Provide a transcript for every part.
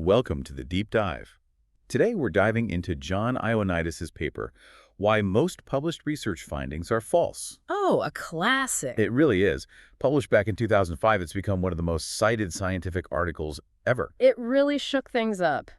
Welcome to the Deep Dive. Today we're diving into John Ioannidis' paper, Why Most Published Research Findings Are False. Oh, a classic. It really is. Published back in 2005, it's become one of the most cited scientific articles ever. It really shook things up.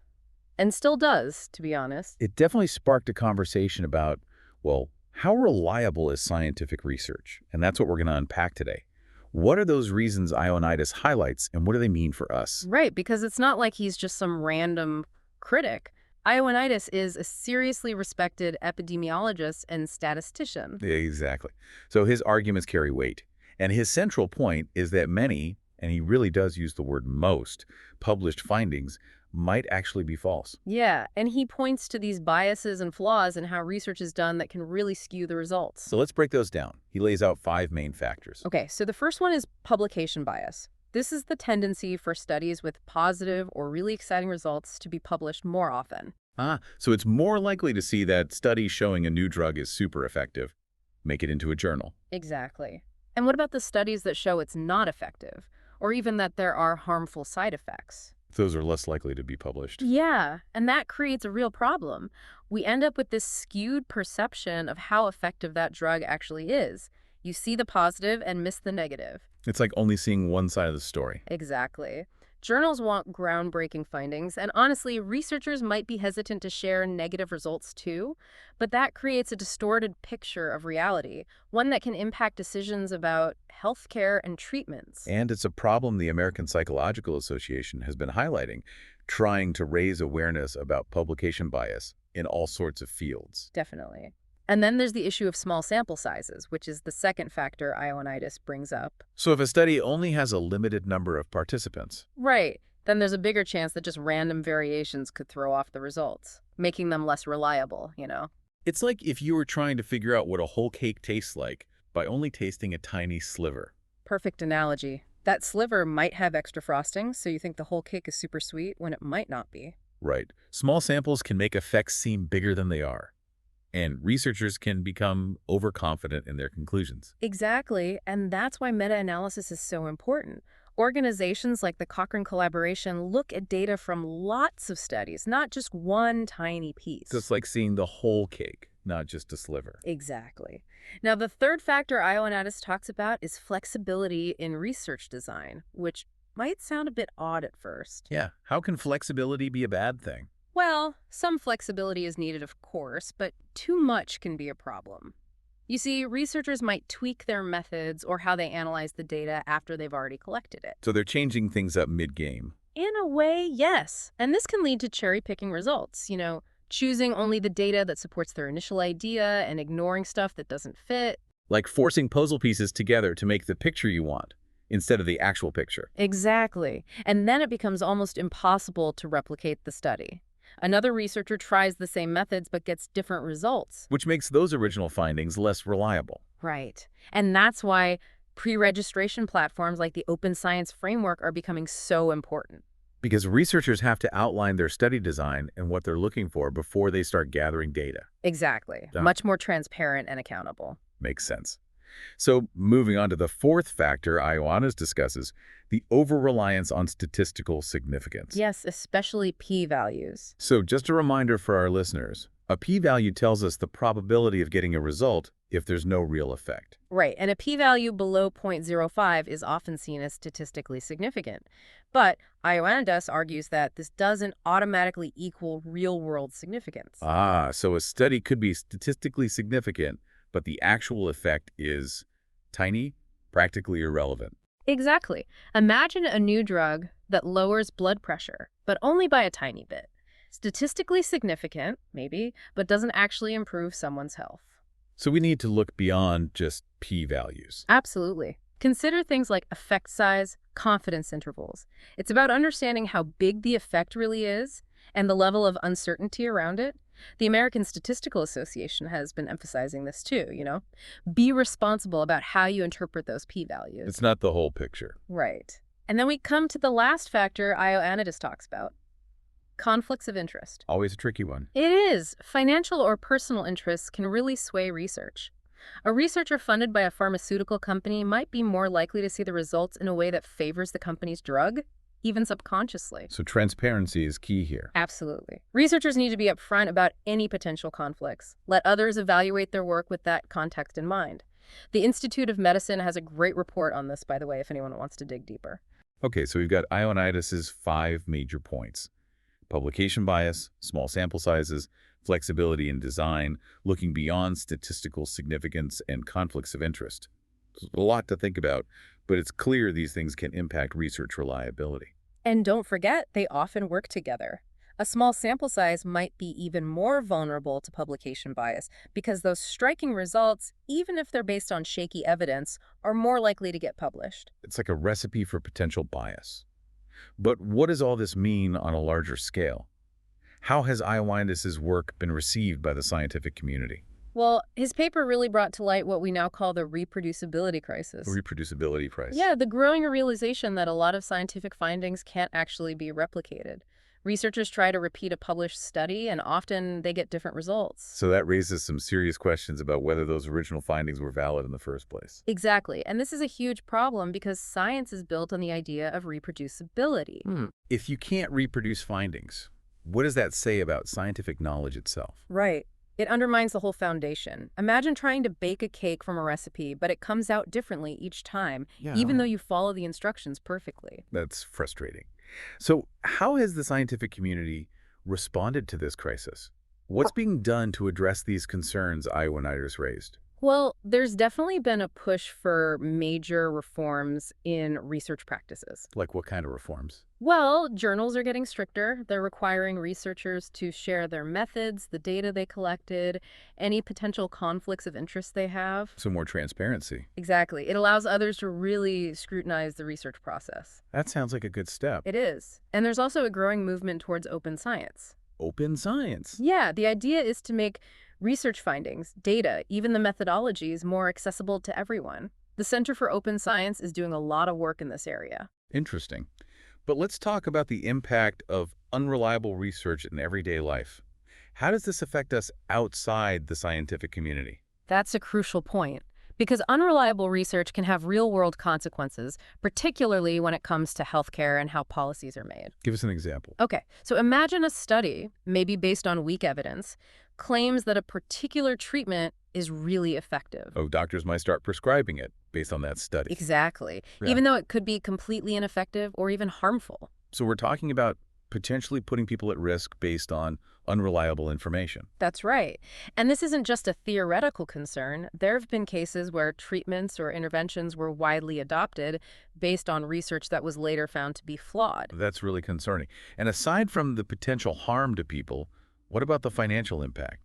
And still does, to be honest. It definitely sparked a conversation about, well, how reliable is scientific research? And that's what we're going to unpack today. What are those reasons Ioannidis highlights, and what do they mean for us? Right, because it's not like he's just some random critic. Ioannidis is a seriously respected epidemiologist and statistician. Exactly. So his arguments carry weight. And his central point is that many, and he really does use the word most, published findings might actually be false. Yeah, and he points to these biases and flaws in how research is done that can really skew the results. So let's break those down. He lays out 5 main factors. Okay, so the first one is publication bias. This is the tendency for studies with positive or really exciting results to be published more often. So it's more likely to see that studies showing a new drug is super effective, make it into a journal. Exactly. And what about the studies that show it's not effective, or even that there are harmful side effects? Those are less likely to be published. Yeah, and that creates a real problem. We end up with this skewed perception of how effective that drug actually is. You see the positive and miss the negative. It's like only seeing one side of the story. Exactly. Journals want groundbreaking findings, and honestly, researchers might be hesitant to share negative results too, but that creates a distorted picture of reality, one that can impact decisions about healthcare and treatments. And it's a problem the American Psychological Association has been highlighting, trying to raise awareness about publication bias in all sorts of fields. Definitely. And then there's the issue of small sample sizes, which is the second factor Ioannidis brings up. So if a study only has a limited number of participants, Right. Then there's a bigger chance that just random variations could throw off the results, making them less reliable. it's like if you were trying to figure out what a whole cake tastes like by only tasting a tiny sliver. Perfect analogy. That sliver might have extra frosting, so you think the whole cake is super sweet when it might not be. Right. Small samples can make effects seem bigger than they are, and researchers can become overconfident in their conclusions. Exactly, and that's why meta-analysis is so important. Organizations like the Cochrane Collaboration look at data from lots of studies, not just one tiny piece. So it's like seeing the whole cake, not just a sliver. Exactly. Now, the third factor Ioannidis talks about is flexibility in research design, which might sound a bit odd at first. Yeah, how can flexibility be a bad thing? Well, some flexibility is needed, of course, but too much can be a problem. You see, researchers might tweak their methods or how they analyze the data after they've already collected it. So they're changing things up mid-game. In a way, yes. And this can lead to cherry-picking results, choosing only the data that supports their initial idea and ignoring stuff that doesn't fit. Like forcing puzzle pieces together to make the picture you want, instead of the actual picture. Exactly. And then it becomes almost impossible to replicate the study. Another researcher tries the same methods but gets different results. Which makes those original findings less reliable. Right. And that's why pre-registration platforms like the Open Science Framework are becoming so important. Because researchers have to outline their study design and what they're looking for before they start gathering data. Exactly. Yeah. Much more transparent and accountable. Makes sense. So moving on to the fourth factor Ioannidis discusses, the over-reliance on statistical significance. Yes, especially p-values. So just a reminder for our listeners, a p-value tells us the probability of getting a result if there's no real effect. Right, and a p-value below 0.05 is often seen as statistically significant. But Ioannidis argues that this doesn't automatically equal real-world significance. So a study could be statistically significant, but the actual effect is tiny, practically irrelevant. Exactly. Imagine a new drug that lowers blood pressure, but only by a tiny bit. Statistically significant, maybe, but doesn't actually improve someone's health. So we need to look beyond just p-values. Absolutely. Consider things like effect size, confidence intervals. It's about understanding how big the effect really is and the level of uncertainty around it. The American Statistical Association has been emphasizing this too, Be responsible about how you interpret those p-values. It's not the whole picture. Right. And then we come to the last factor Ioannidis talks about. Conflicts of interest. Always a tricky one. It is. Financial or personal interests can really sway research. A researcher funded by a pharmaceutical company might be more likely to see the results in a way that favors the company's drug, even subconsciously. So transparency is key here. Absolutely. Researchers need to be upfront about any potential conflicts. Let others evaluate their work with that context in mind. The Institute of Medicine has a great report on this, by the way, if anyone wants to dig deeper. Okay, so we've got Ioannidis' 5 major points. Publication bias, small sample sizes, flexibility in design, looking beyond statistical significance, and conflicts of interest. There's a lot to think about, but it's clear these things can impact research reliability. And don't forget, they often work together. A small sample size might be even more vulnerable to publication bias because those striking results, even if they're based on shaky evidence, are more likely to get published. It's like a recipe for potential bias. But what does all this mean on a larger scale? How has Ioannidis' work been received by the scientific community? Well, his paper really brought to light what we now call the reproducibility crisis. Reproducibility price. Yeah, the growing realization that a lot of scientific findings can't actually be replicated. Researchers try to repeat a published study, and often they get different results. So that raises some serious questions about whether those original findings were valid in the first place. Exactly, and this is a huge problem because science is built on the idea of reproducibility. If you can't reproduce findings, what does that say about scientific knowledge itself? Right. It undermines the whole foundation. Imagine trying to bake a cake from a recipe, but it comes out differently each time, even though you follow the instructions perfectly. That's frustrating. So how has the scientific community responded to this crisis? What's being done to address these concerns Ioannidis raised? Well, there's definitely been a push for major reforms in research practices. Like what kind of reforms? Well, journals are getting stricter. They're requiring researchers to share their methods, the data they collected, any potential conflicts of interest they have. So more transparency. Exactly. It allows others to really scrutinize the research process. That sounds like a good step. It is. And there's also a growing movement towards open science. Open science. Yeah, the idea is to make research findings, data, even the methodologies more accessible to everyone. The Center for Open Science is doing a lot of work in this area. Interesting. But let's talk about the impact of unreliable research in everyday life. How does this affect us outside the scientific community? That's a crucial point, because unreliable research can have real-world consequences, particularly when it comes to healthcare and how policies are made. Give us an example. Okay, so imagine a study, maybe based on weak evidence, claims that a particular treatment is really effective. Oh, doctors might start prescribing it based on that study. Exactly, Yeah. even though it could be completely ineffective or even harmful. So we're talking about potentially putting people at risk based on unreliable information. That's right. And this isn't just a theoretical concern. There have been cases where treatments or interventions were widely adopted based on research that was later found to be flawed. That's really concerning. And aside from the potential harm to people, what about the financial impact?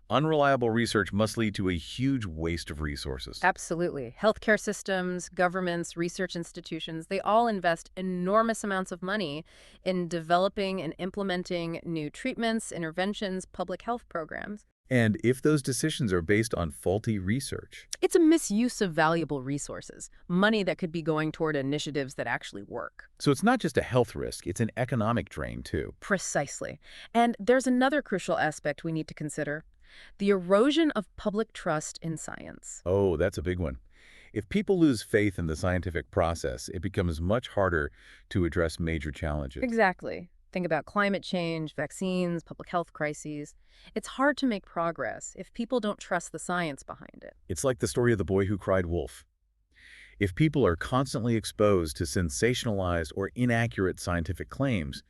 Unreliable research must lead to a huge waste of resources. Absolutely. Healthcare systems, governments, research institutions, they all invest enormous amounts of money in developing and implementing new treatments, interventions, public health programs. And if those decisions are based on faulty research, It's a misuse of valuable resources, money that could be going toward initiatives that actually work. so it's not just a health risk, it's an economic drain too. Precisely. And there's another crucial aspect we need to consider: the erosion of public trust in science. Oh, that's a big one. If people lose faith in the scientific process, it becomes much harder to address major challenges. Exactly. Think about climate change, vaccines, public health crises. It's hard to make progress if people don't trust the science behind it. It's like the story of the boy who cried wolf. If people are constantly exposed to sensationalized or inaccurate scientific claims,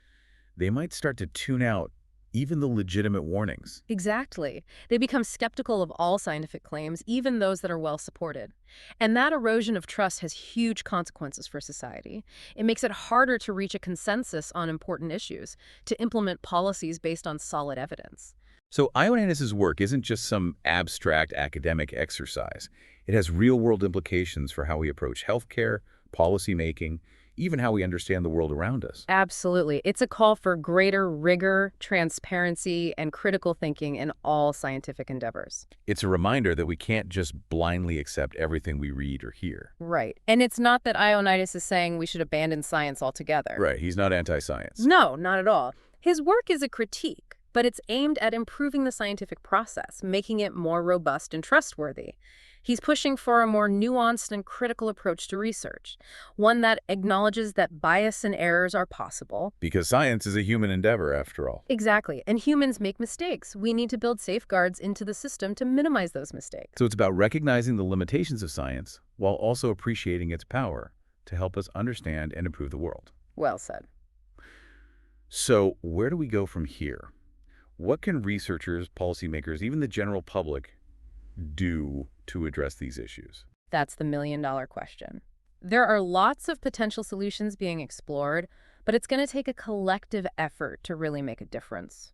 they might start to tune out even the legitimate warnings. Exactly. They become skeptical of all scientific claims, even those that are well supported. And that erosion of trust has huge consequences for society. It makes it harder to reach a consensus on important issues, to implement policies based on solid evidence. So Ioannidis' work isn't just some abstract academic exercise. It has real-world implications for how we approach healthcare, policymaking, even how we understand the world around us. Absolutely. It's a call for greater rigor, transparency, and critical thinking in all scientific endeavors. It's a reminder that we can't just blindly accept everything we read or hear. Right. And it's not that Ioannidis is saying we should abandon science altogether. Right, he's not anti-science. No, not at all. His work is a critique, but it's aimed at improving the scientific process, making it more robust and trustworthy. He's pushing for a more nuanced and critical approach to research, one that acknowledges that bias and errors are possible. Because science is a human endeavor, after all. Exactly. And humans make mistakes. We need to build safeguards into the system to minimize those mistakes. So it's about recognizing the limitations of science while also appreciating its power to help us understand and improve the world. Well said. So where do we go from here? What can researchers, policymakers, even the general public do to address these issues? That's the million-dollar question. There are lots of potential solutions being explored, but it's going to take a collective effort to really make a difference.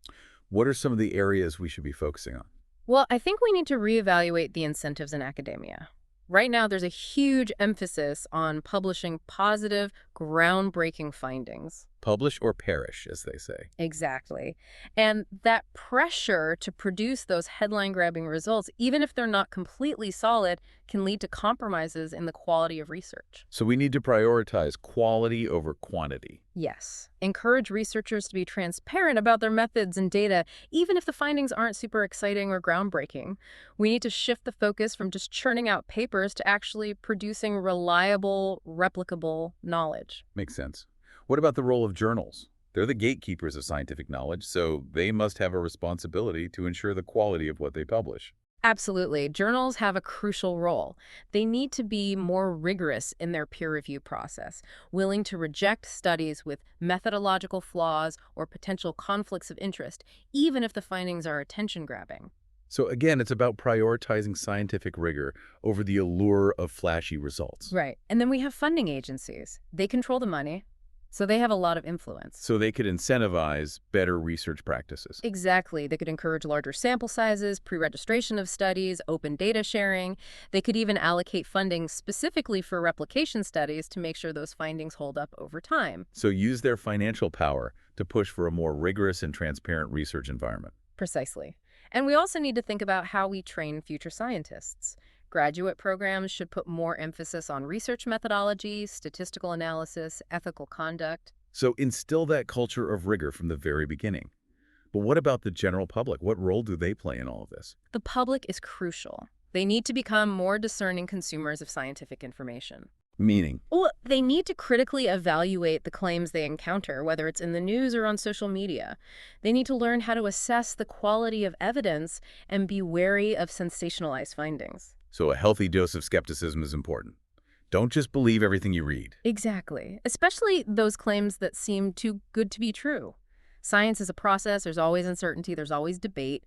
What are some of the areas we should be focusing on? Well, I think we need to reevaluate the incentives in academia. Right now, there's a huge emphasis on publishing positive, groundbreaking findings. Publish or perish, as they say. Exactly. And that pressure to produce those headline-grabbing results, even if they're not completely solid, can lead to compromises in the quality of research. So we need to prioritize quality over quantity. Yes. Encourage researchers to be transparent about their methods and data, even if the findings aren't super exciting or groundbreaking. We need to shift the focus from just churning out papers to actually producing reliable, replicable knowledge. Makes sense. What about the role of journals? They're the gatekeepers of scientific knowledge, so they must have a responsibility to ensure the quality of what they publish. Absolutely. Journals have a crucial role. They need to be more rigorous in their peer review process, willing to reject studies with methodological flaws or potential conflicts of interest, even if the findings are attention-grabbing. So again, it's about prioritizing scientific rigor over the allure of flashy results. Right. And then we have funding agencies. They control the money, so they have a lot of influence. So they could incentivize better research practices. Exactly. They could encourage larger sample sizes, pre-registration of studies, open data sharing. They could even allocate funding specifically for replication studies to make sure those findings hold up over time. So use their financial power to push for a more rigorous and transparent research environment. Precisely. And we also need to think about how we train future scientists. Graduate programs should put more emphasis on research methodology, statistical analysis, ethical conduct. So instill that culture of rigor from the very beginning. But what about the general public? What role do they play in all of this? The public is crucial. They need to become more discerning consumers of scientific information. Meaning? Well, they need to critically evaluate the claims they encounter, whether it's in the news or on social media. They need to learn how to assess the quality of evidence and be wary of sensationalized findings. So a healthy dose of skepticism is important. Don't just believe everything you read. Exactly. Especially those claims that seem too good to be true. Science is a process. There's always uncertainty. There's always debate.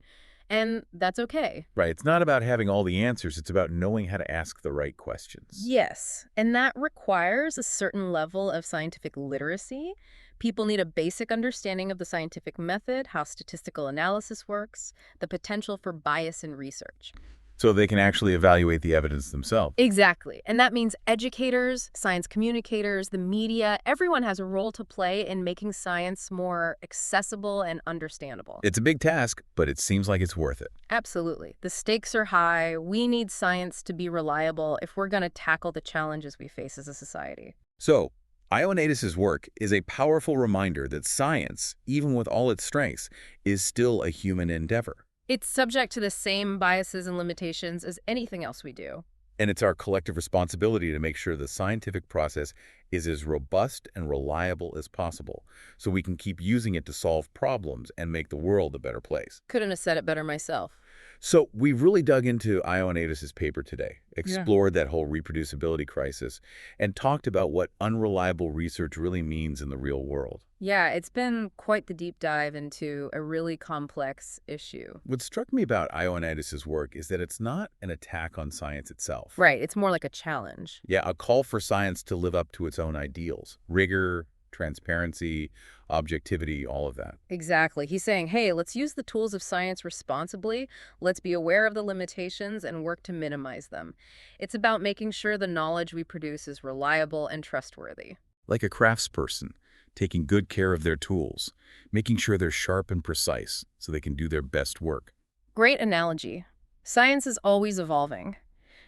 And that's okay. Right. It's not about having all the answers. It's about knowing how to ask the right questions. Yes. And that requires a certain level of scientific literacy. People need a basic understanding of the scientific method, how statistical analysis works, the potential for bias in research. So they can actually evaluate the evidence themselves. Exactly. And that means educators, science communicators, the media, everyone has a role to play in making science more accessible and understandable. It's a big task, but it seems like it's worth it. Absolutely. The stakes are high. We need science to be reliable if we're going to tackle the challenges we face as a society. So, Ioannidis' work is a powerful reminder that science, even with all its strengths, is still a human endeavor. It's subject to the same biases and limitations as anything else we do. And it's our collective responsibility to make sure the scientific process is as robust and reliable as possible, so we can keep using it to solve problems and make the world a better place. Couldn't have said it better myself. So we've really dug into Ioannidis' paper today, explored that whole reproducibility crisis, and talked about what unreliable research really means in the real world. Yeah, it's been quite the deep dive into a really complex issue. What struck me about Ioannidis' work is that it's not an attack on science itself. Right, it's more like a challenge. Yeah, a call for science to live up to its own ideals. Rigor, transparency, objectivity, all of that. Exactly. He's saying, hey, let's use the tools of science responsibly. Let's be aware of the limitations and work to minimize them. It's about making sure the knowledge we produce is reliable and trustworthy. Like a craftsperson, taking good care of their tools, making sure they're sharp and precise so they can do their best work. Great analogy. Science is always evolving,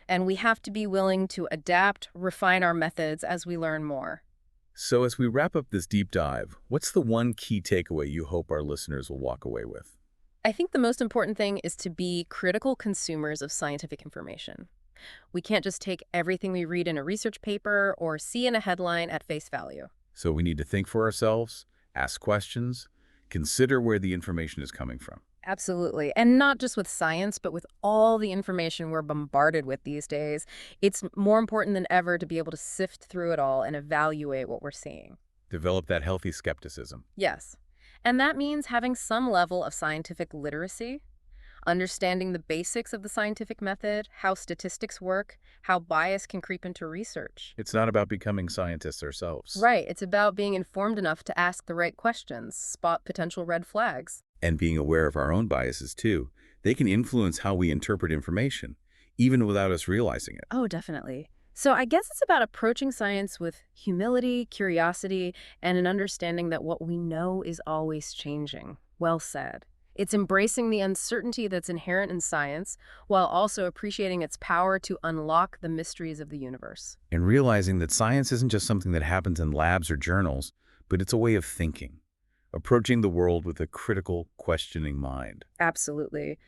and we have to be willing to adapt, refine our methods as we learn more. So as we wrap up this deep dive, what's the one key takeaway you hope our listeners will walk away with? I think the most important thing is to be critical consumers of scientific information. We can't just take everything we read in a research paper or see in a headline at face value. So we need to think for ourselves, ask questions, consider where the information is coming from. Absolutely. And not just with science, but with all the information we're bombarded with these days. It's more important than ever to be able to sift through it all and evaluate what we're seeing. Develop that healthy skepticism. Yes. And that means having some level of scientific literacy, understanding the basics of the scientific method, how statistics work, how bias can creep into research. It's not about becoming scientists ourselves. Right. It's about being informed enough to ask the right questions, spot potential red flags. And being aware of our own biases, too. They can influence how we interpret information, even without us realizing it. Oh, definitely. So I guess it's about approaching science with humility, curiosity, and an understanding that what we know is always changing. Well said. It's embracing the uncertainty that's inherent in science while also appreciating its power to unlock the mysteries of the universe. And realizing that science isn't just something that happens in labs or journals, but it's a way of thinking, approaching the world with a critical, questioning mind. Absolutely.